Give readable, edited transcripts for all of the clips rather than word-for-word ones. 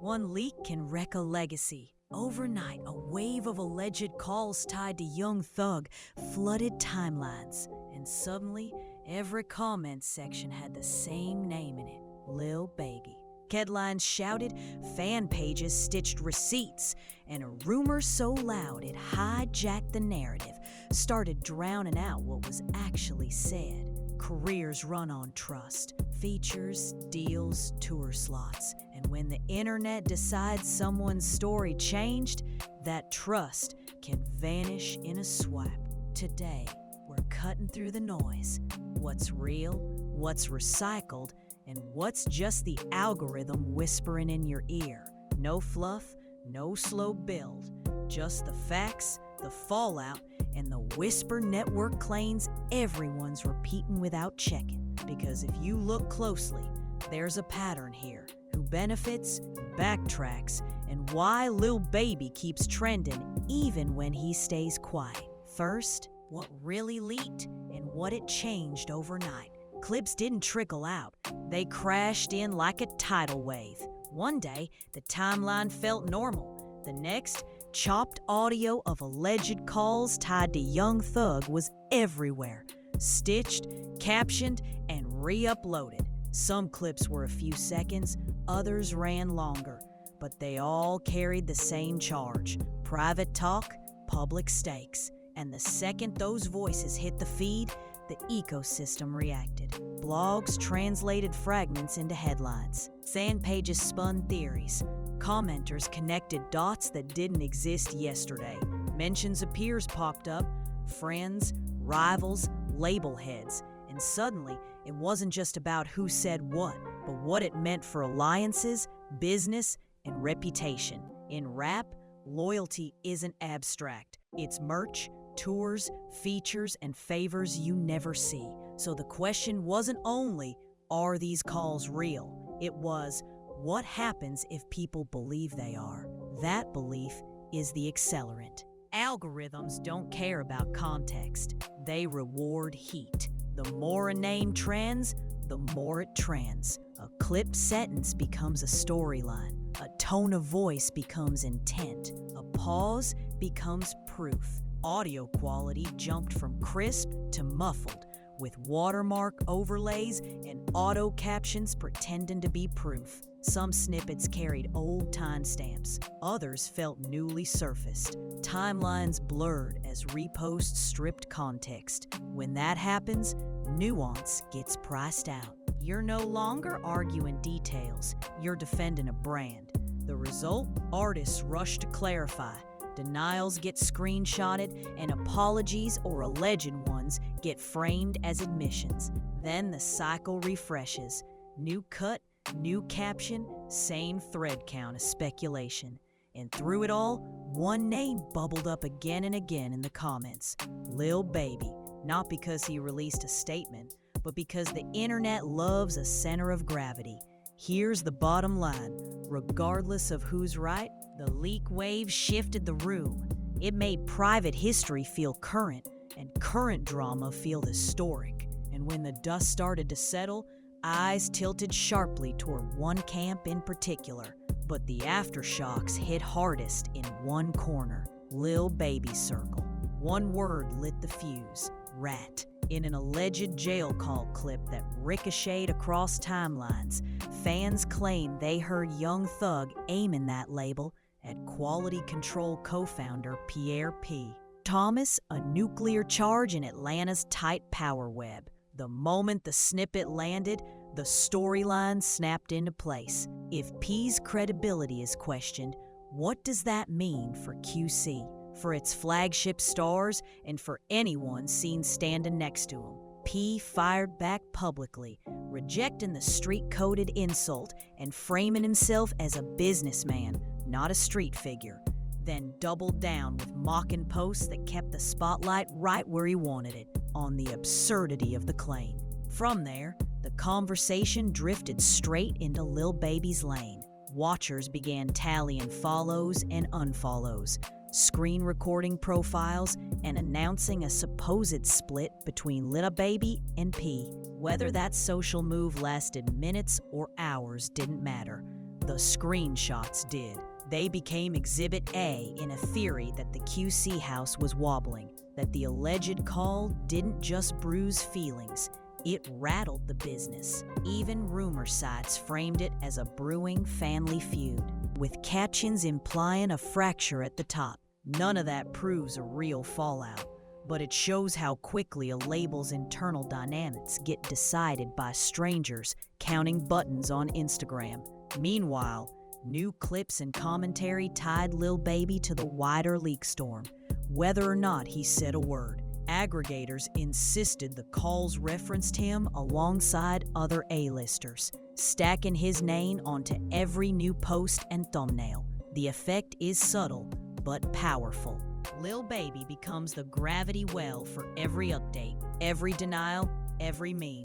One leak can wreck a legacy. Overnight, a wave of alleged calls tied to Young Thug flooded timelines, and suddenly, every comment section had the same name in it, Lil Baby. Headlines shouted, fan pages stitched receipts, and a rumor so loud it hijacked the narrative, started drowning out what was actually said. Careers run on trust, features, deals, tour slots. And when the internet decides someone's story changed, that trust can vanish in a swipe. Today, we're cutting through the noise. What's real, what's recycled, and what's just the algorithm whispering in your ear. No fluff, no slow build, just the facts, the fallout, and the whisper network claims everyone's repeating without checking. Because if you look closely, there's a pattern here. Who benefits, backtracks, and why Lil Baby keeps trending even when he stays quiet. First, what really leaked and what it changed overnight. Clips didn't trickle out. They crashed in like a tidal wave. One day, the timeline felt normal. The next, chopped audio of alleged calls tied to Young Thug was everywhere. Stitched, captioned, and re-uploaded. Some clips were a few seconds, others ran longer, but they all carried the same charge. Private talk, public stakes. And the second those voices hit the feed, the ecosystem reacted. Blogs translated fragments into headlines. Fan pages spun theories. Commenters connected dots that didn't exist yesterday. Mentions of peers popped up, friends, rivals, label heads. And suddenly, it wasn't just about who said what, but what it meant for alliances, business, and reputation. In rap, loyalty isn't abstract. It's merch, tours, features, and favors you never see. So the question wasn't only, are these calls real? It was, what happens if people believe they are? That belief is the accelerant. Algorithms don't care about context. They reward heat. The more a name trends, the more it trends. A clipped sentence becomes a storyline. A tone of voice becomes intent. A pause becomes proof. Audio quality jumped from crisp to muffled, with watermark overlays and auto captions pretending to be proof. Some snippets carried old timestamps. Others felt newly surfaced. Timelines blurred as reposts stripped context. When that happens, nuance gets priced out. You're no longer arguing details. You're defending a brand. The result? Artists rush to clarify. Denials get screenshotted, and apologies or alleged ones get framed as admissions. Then the cycle refreshes. New cut, new caption, same thread count of speculation. And through it all, one name bubbled up again and again in the comments. Lil Baby. Not because he released a statement, but because the internet loves a center of gravity. Here's the bottom line. Regardless of who's right, the leak wave shifted the room. It made private history feel current, and current drama feel historic. And when the dust started to settle, eyes tilted sharply toward one camp in particular. But the aftershocks hit hardest in one corner, Lil Baby circle. One word lit the fuse, rat. In an alleged jail call clip that ricocheted across timelines, fans claimed they heard Young Thug aiming that label at quality control co-founder Pierre P. Thomas, a nuclear charge in Atlanta's tight power web. The moment the snippet landed, the storyline snapped into place. If P's credibility is questioned, what does that mean for QC? For its flagship stars, and for anyone seen standing next to him? P fired back publicly, rejecting the street-coded insult and framing himself as a businessman, not a street figure. Then doubled down with mocking posts that kept the spotlight right where he wanted it, on the absurdity of the claim. From there, the conversation drifted straight into Lil Baby's lane. Watchers began tallying follows and unfollows, screen recording profiles, and announcing a supposed split between Lil Baby and P. Whether that social move lasted minutes or hours didn't matter. The screenshots did. They became Exhibit A in a theory that the QC house was wobbling, that the alleged call didn't just bruise feelings, it rattled the business. Even rumor sites framed it as a brewing family feud, with captions implying a fracture at the top. None of that proves a real fallout, but it shows how quickly a label's internal dynamics get decided by strangers counting buttons on Instagram. Meanwhile, new clips and commentary tied Lil Baby to the wider leak storm, whether or not he said a word. Aggregators insisted the calls referenced him alongside other A-listers, stacking his name onto every new post and thumbnail. The effect is subtle, but powerful. Lil Baby becomes the gravity well for every update, every denial, every meme.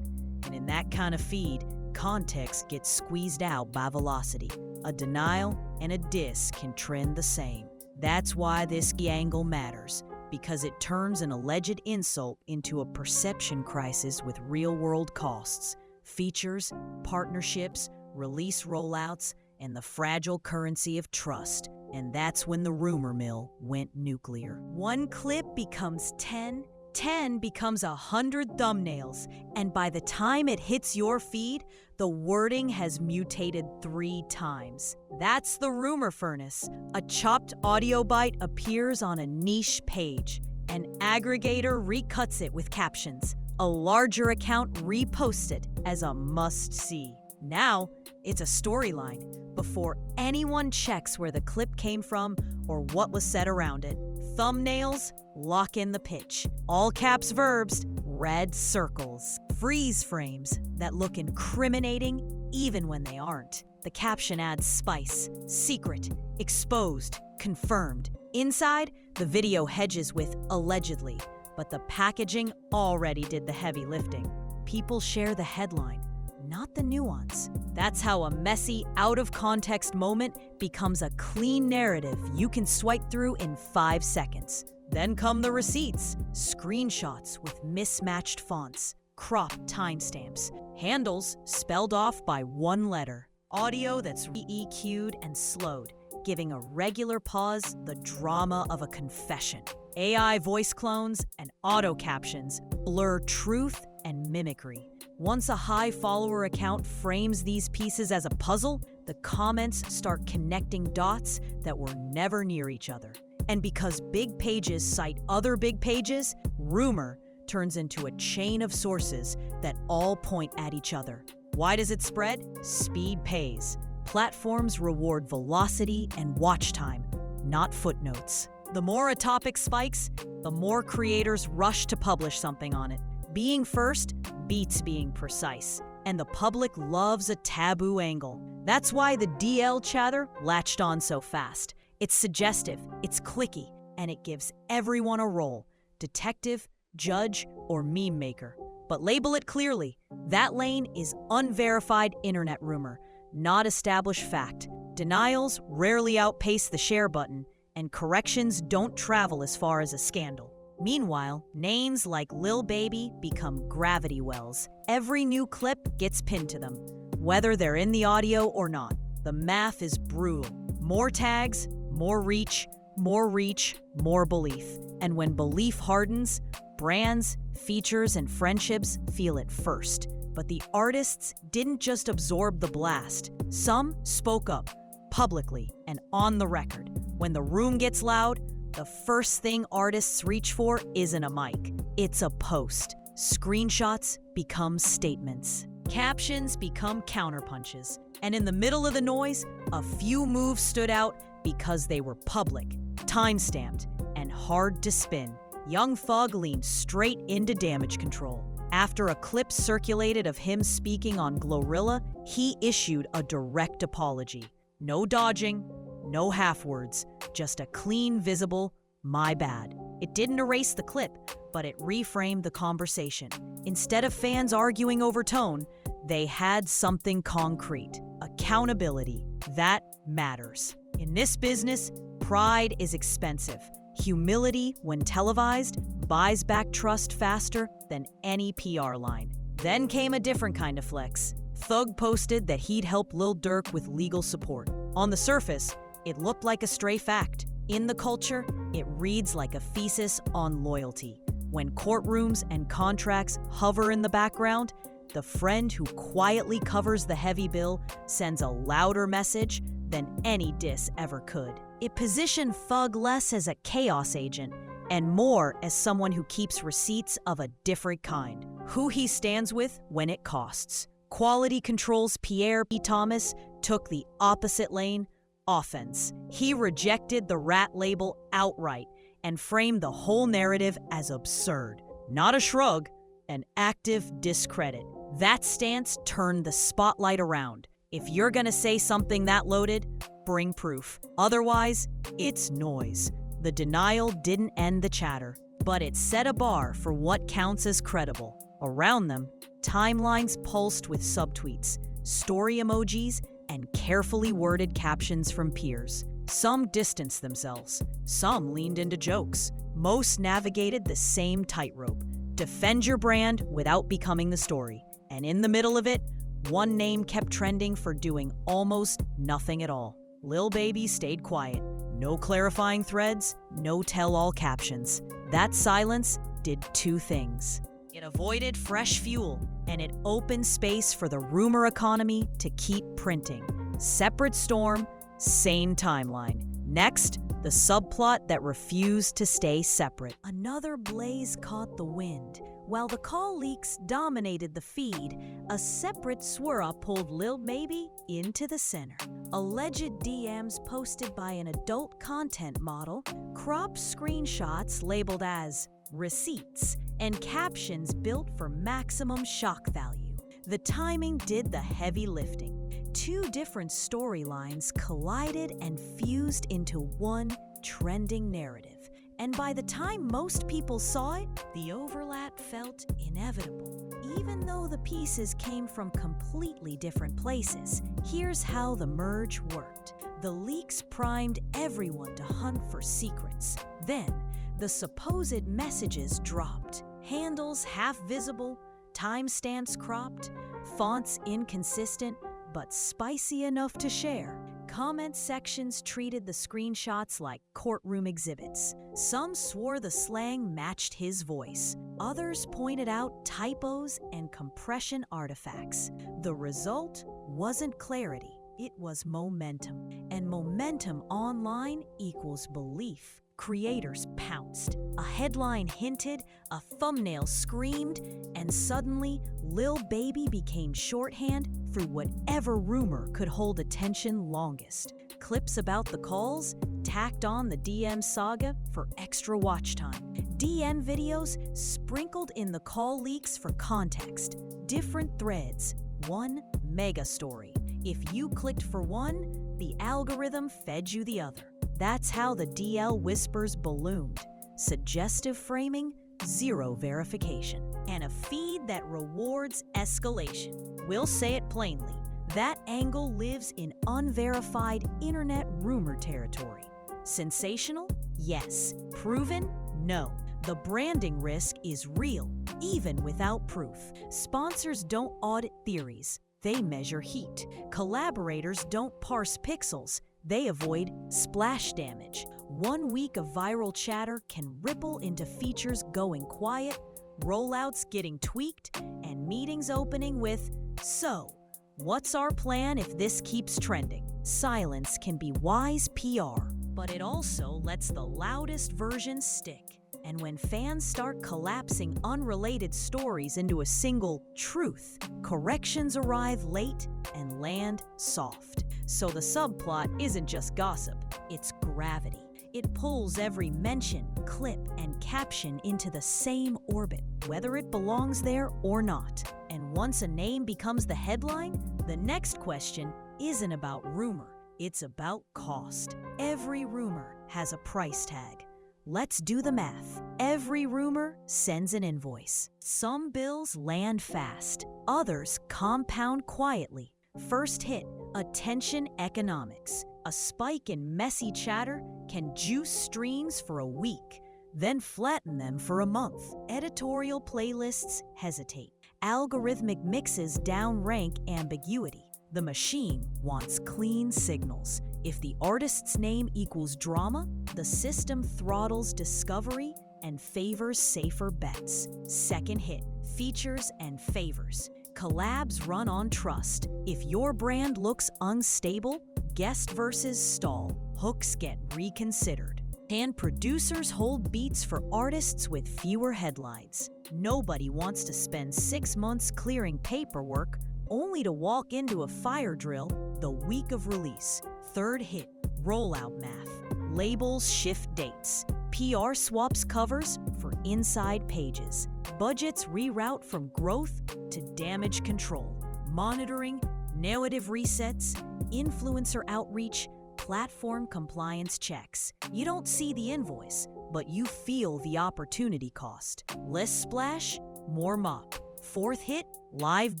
And in that kind of feed, context gets squeezed out by velocity. A denial and a diss can trend the same. That's why this angle matters, because it turns an alleged insult into a perception crisis with real-world costs, features, partnerships, release rollouts, and the fragile currency of trust. And that's when the rumor mill went nuclear. One clip becomes 10, 10 becomes 100 thumbnails, and by the time it hits your feed, the wording has mutated 3 times. That's the rumor furnace. A chopped audio bite appears on a niche page. An aggregator recuts it with captions. A larger account reposts it as a must-see. Now, it's a storyline before anyone checks where the clip came from or what was said around it. Thumbnails lock in the pitch. All caps verbs, red circles. Freeze frames that look incriminating even when they aren't. The caption adds spice, secret, exposed, confirmed. Inside, the video hedges with allegedly, but the packaging already did the heavy lifting. People share the headline, not the nuance. That's how a messy, out-of-context moment becomes a clean narrative you can swipe through in 5 seconds. Then come the receipts, screenshots with mismatched fonts, cropped timestamps, handles spelled off by 1 letter, audio that's EQ'd and slowed, giving a regular pause the drama of a confession. AI voice clones and auto captions blur truth and mimicry. Once a high follower account frames these pieces as a puzzle, the comments start connecting dots that were never near each other. And because big pages cite other big pages, rumor turns into a chain of sources that all point at each other. Why does it spread? Speed pays. Platforms reward velocity and watch time, not footnotes. The more a topic spikes, the more creators rush to publish something on it. Being first beats being precise, and the public loves a taboo angle. That's why the DL chatter latched on so fast. It's suggestive, it's clicky, and it gives everyone a role: detective, judge, or meme maker. But label it clearly. That lane is unverified internet rumor, not established fact. Denials rarely outpace the share button, and corrections don't travel as far as a scandal. Meanwhile, names like Lil Baby become gravity wells. Every new clip gets pinned to them, whether they're in the audio or not. The math is brutal. More tags, more reach, more belief. And when belief hardens, brands, features, and friendships feel it first. But the artists didn't just absorb the blast. Some spoke up, publicly and on the record. When the room gets loud, the first thing artists reach for isn't a mic, it's a post. Screenshots become statements. Captions become counterpunches. And in the middle of the noise, a few moves stood out because they were public, time-stamped, and hard to spin. Young Thug leaned straight into damage control. After a clip circulated of him speaking on Glorilla, he issued a direct apology. No dodging, no half-words, just a clean, visible, "my bad." It didn't erase the clip, but it reframed the conversation. Instead of fans arguing over tone, they had something concrete. Accountability. That matters. In this business, pride is expensive. Humility, when televised, buys back trust faster than any PR line. Then came a different kind of flex. Thug posted that he'd help Lil Durk with legal support. On the surface, it looked like a stray fact. In the culture, it reads like a thesis on loyalty. When courtrooms and contracts hover in the background, the friend who quietly covers the heavy bill sends a louder message than any diss ever could. It positioned Thug less as a chaos agent and more as someone who keeps receipts of a different kind. Who he stands with when it costs. Quality Control's Pierre P. Thomas took the opposite lane, offense. He rejected the rat label outright and framed the whole narrative as absurd. Not a shrug, an active discredit. That stance turned the spotlight around. If you're gonna say something that loaded, bring proof. Otherwise, it's noise. The denial didn't end the chatter, but it set a bar for what counts as credible. Around them, timelines pulsed with subtweets, story emojis, and carefully worded captions from peers. Some distanced themselves, some leaned into jokes. Most navigated the same tightrope. Defend your brand without becoming the story. And in the middle of it, one name kept trending for doing almost nothing at all. Lil Baby stayed quiet. No clarifying threads, no tell-all captions. That silence did two things. It avoided fresh fuel, and it opened space for the rumor economy to keep printing. Separate storm, sane timeline. Next, the subplot that refused to stay separate. Another blaze caught the wind. While the call leaks dominated the feed, a separate swirl pulled Lil Baby into the center. Alleged DMs posted by an adult content model, cropped screenshots labeled as receipts, and captions built for maximum shock value. The timing did the heavy lifting. Two different storylines collided and fused into one trending narrative. And by the time most people saw it, the overlap felt inevitable. Even though the pieces came from completely different places, here's how the merge worked. The leaks primed everyone to hunt for secrets. Then, the supposed messages dropped. Handles half visible, timestamps cropped, fonts inconsistent, but spicy enough to share. Comment sections treated the screenshots like courtroom exhibits. Some swore the slang matched his voice. Others pointed out typos and compression artifacts. The result wasn't clarity, it was momentum. And momentum online equals belief. Creators pounced. A headline hinted, a thumbnail screamed, and suddenly Lil Baby became shorthand for whatever rumor could hold attention longest. Clips about the calls tacked on the DM saga for extra watch time. DM videos sprinkled in the call leaks for context. Different threads, one mega story. If you clicked for one, the algorithm fed you the other. That's how the DL whispers ballooned. Suggestive framing, zero verification. And a feed that rewards escalation. We'll say it plainly. That angle lives in unverified internet rumor territory. Sensational? Yes. Proven? No. The branding risk is real, even without proof. Sponsors don't audit theories. They measure heat. Collaborators don't parse pixels. They avoid splash damage. 1 week of viral chatter can ripple into features going quiet, rollouts getting tweaked, and meetings opening with, "So, what's our plan if this keeps trending?" Silence can be wise PR, but it also lets the loudest version stick. And when fans start collapsing unrelated stories into a single truth, corrections arrive late and land soft. So the subplot isn't just gossip, it's gravity. It pulls every mention, clip, and caption into the same orbit, whether it belongs there or not. And once a name becomes the headline, the next question isn't about rumor, it's about cost. Every rumor has a price tag. Let's do the math. Every rumor sends an invoice. Some bills land fast, others compound quietly. First hit, attention economics. A spike in messy chatter can juice streams for a week, then flatten them for a month. Editorial playlists hesitate. Algorithmic mixes downrank ambiguity. The machine wants clean signals. If the artist's name equals drama, the system throttles discovery and favors safer bets. Second hit, features and favors. Collabs run on trust. If your brand looks unstable, guest versus stall, hooks get reconsidered. Can producers hold beats for artists with fewer headlines? Nobody wants to spend 6 months clearing paperwork only to walk into a fire drill the week of release. Third hit, rollout math. Labels shift dates. PR swaps covers for inside pages. Budgets reroute from growth to damage control. Monitoring, narrative resets, influencer outreach, platform compliance checks. You don't see the invoice, but you feel the opportunity cost. Less splash, more mop. Fourth hit, live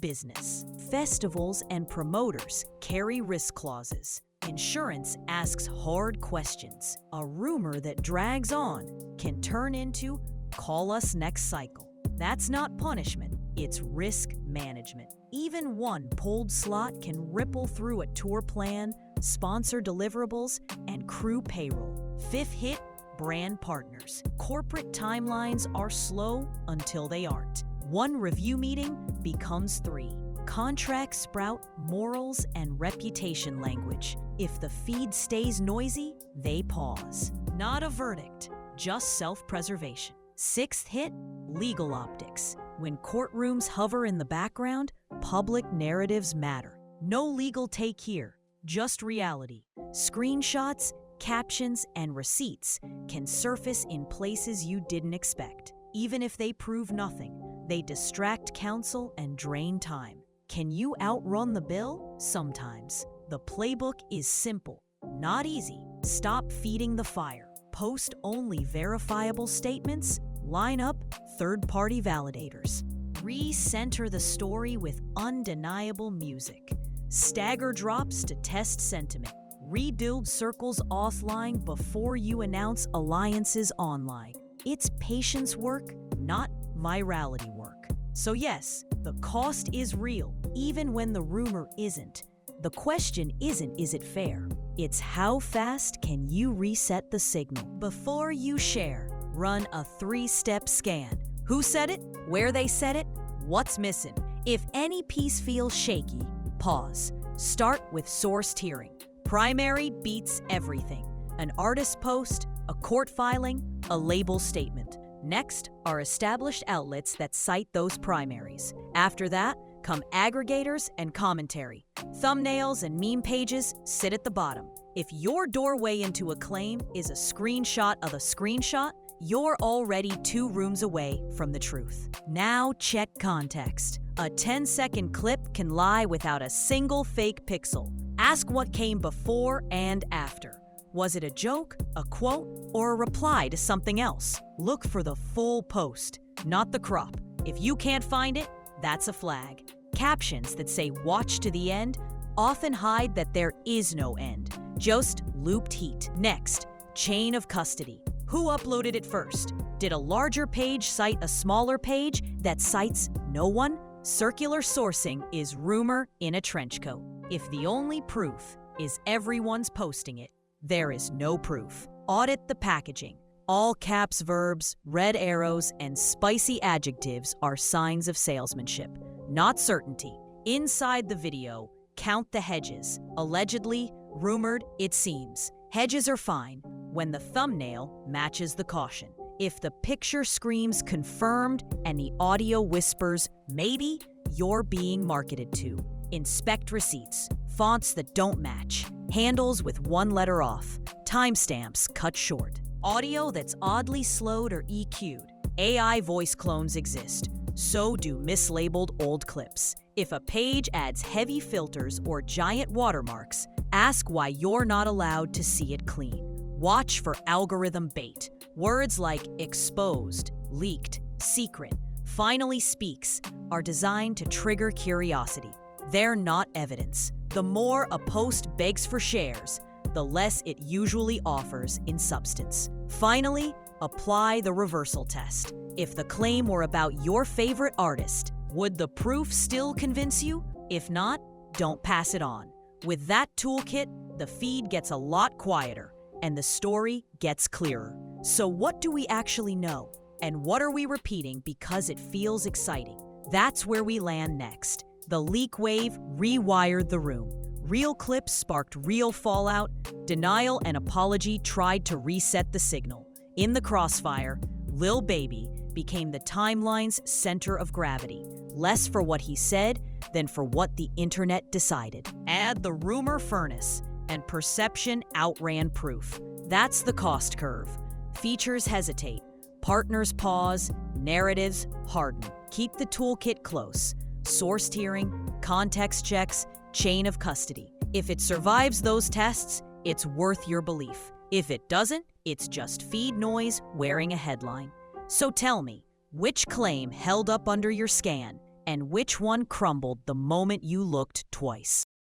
business. Festivals and promoters carry risk clauses. Insurance asks hard questions. A rumor that drags on can turn into call us next cycle. That's not punishment, it's risk management. Even one pulled slot can ripple through a tour plan, sponsor deliverables, and crew payroll. Fifth hit, brand partners. Corporate timelines are slow until they aren't. One review meeting becomes 3. Contracts sprout morals and reputation language. If the feed stays noisy, they pause. Not a verdict, just self-preservation. Sixth hit, legal optics. When courtrooms hover in the background, public narratives matter. No legal take here, just reality. Screenshots, captions, and receipts can surface in places you didn't expect. Even if they prove nothing, they distract counsel and drain time. Can you outrun the bill? Sometimes. The playbook is simple, not easy. Stop feeding the fire. Post only verifiable statements. Line up third-party validators. Recenter the story with undeniable music. Stagger drops to test sentiment. Rebuild circles offline before you announce alliances online. It's patience work, not virality work. So yes, the cost is real, even when the rumor isn't. The question isn't, is it fair? It's how fast can you reset the signal? Before you share, run a 3-step scan. Who said it? Where they said it? What's missing? If any piece feels shaky, pause. Start with source tiering. Primary beats everything. An artist post, a court filing, a label statement. Next are established outlets that cite those primaries. After that, come aggregators and commentary. Thumbnails and meme pages sit at the bottom. If your doorway into a claim is a screenshot of a screenshot, you're already 2 rooms away from the truth. Now check context. A 10-second clip can lie without a single fake pixel. Ask what came before and after. Was it a joke, a quote, or a reply to something else? Look for the full post, not the crop. If you can't find it, that's a flag. Captions that say "watch to the end" often hide that there is no end, just looped heat. Next, chain of custody. Who uploaded it first? Did a larger page cite a smaller page that cites no one? Circular sourcing is rumor in a trench coat. If the only proof is everyone's posting it, there is no proof. Audit the packaging. All caps verbs, red arrows, and spicy adjectives are signs of salesmanship, not certainty. Inside the video, count the hedges. Allegedly, rumored, it seems. Hedges are fine when the thumbnail matches the caution. If the picture screams confirmed and the audio whispers maybe, you're being marketed to. Inspect receipts. Fonts that don't match. Handles with 1 letter off. Timestamps cut short. Audio that's oddly slowed or EQ'd. AI voice clones exist. So do mislabeled old clips. If a page adds heavy filters or giant watermarks, ask why you're not allowed to see it clean. Watch for algorithm bait. Words like exposed, leaked, secret, finally speaks are designed to trigger curiosity. They're not evidence. The more a post begs for shares, the less it usually offers in substance. Finally, apply the reversal test. If the claim were about your favorite artist, Would the proof still convince you? If not, don't pass it on. With that toolkit, the feed gets a lot quieter and the story gets clearer. So what do we actually know? And what are we repeating because it feels exciting? That's where we land next. The leak wave rewired the room. Real clips sparked real fallout. Denial and apology tried to reset the signal. In the crossfire, Lil Baby became the timeline's center of gravity, less for what he said than for what the internet decided. Add the rumor furnace, and perception outran proof. That's the cost curve. Features hesitate, partners pause, narratives harden. Keep the toolkit close. Source tiering, context checks, chain of custody. If it survives those tests, it's worth your belief. If it doesn't, it's just feed noise wearing a headline. So tell me, which claim held up under your scan, and which one crumbled the moment you looked twice?